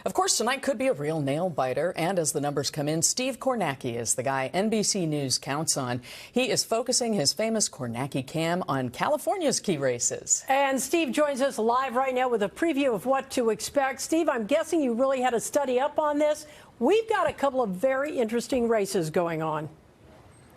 Of course, tonight could be a real nail-biter, and as the numbers come in, Steve Kornacki is the guy NBC News counts on. He is focusing his famous Kornacki cam on California's key races. And Steve joins us live right now with a preview of what to expect. Steve, I'm guessing you really had to study up on this. We've got a couple of very interesting races going on.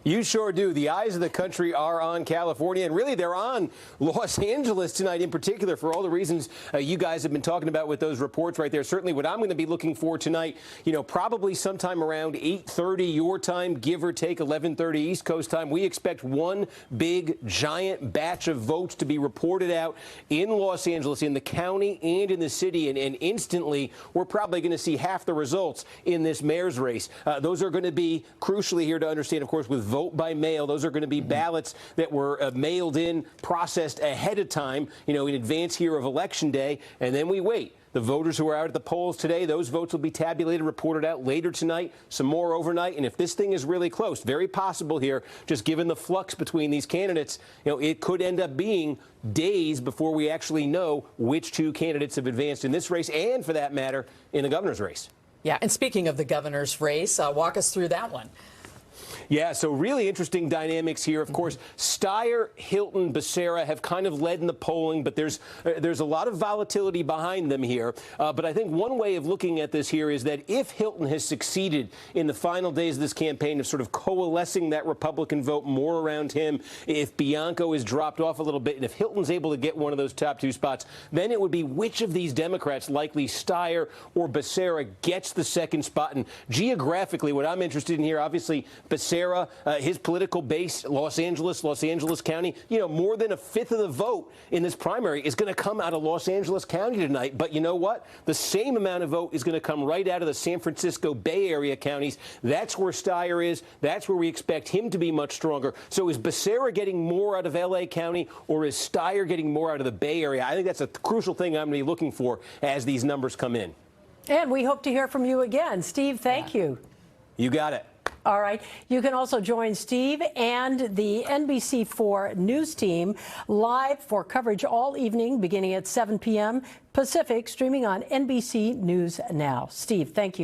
You sure do. The eyes of the country are on California, and really they're on Los Angeles tonight in particular for all the reasons you guys have been talking about with those reports right there. Certainly what I'm going to be looking for tonight, probably sometime around 8:30 your time, give or take 11:30 East Coast time. We expect one big, giant batch of votes to be reported out in Los Angeles, in the county and in the city, and instantly we're probably going to see half the results in this mayor's race. Those are going to be crucially here to understand, of course, with vote by mail. Those are going to be ballots that were mailed in, processed ahead of time, in advance here of Election Day, and then we wait. The voters who are out at the polls today, those votes will be tabulated, reported out later tonight, some more overnight. And if this thing is really close, very possible here, just given the flux between these candidates, it could end up being days before we actually know which two candidates have advanced in this race and, for that matter, in the governor's race. Yeah, and speaking of the governor's race, walk us through that one. Yeah, so really interesting dynamics here. Of course, Steyer, Hilton, Becerra have kind of led in the polling, but there's a lot of volatility behind them here. But I think one way of looking at this here is that if Hilton has succeeded in the final days of this campaign of sort of coalescing that Republican vote more around him, if Bianco is dropped off a little bit, and if Hilton's able to get one of those top two spots, then it would be which of these Democrats, likely Steyer or Becerra, gets the second spot. And geographically, what I'm interested in here, obviously, Becerra, his political base, Los Angeles County, more than a fifth of the vote in this primary is going to come out of Los Angeles County tonight. But you know what? The same amount of vote is going to come right out of the San Francisco Bay Area counties. That's where Steyer is. That's where we expect him to be much stronger. So is Becerra getting more out of L.A. County, or is Steyer getting more out of the Bay Area? I think that's a crucial thing I'm going to be looking for as these numbers come in. And we hope to hear from you again. Steve, thank you. You got it. All right. You can also join Steve and the NBC4 News team live for coverage all evening beginning at 7 p.m. Pacific, streaming on NBC News Now. Steve, thank you.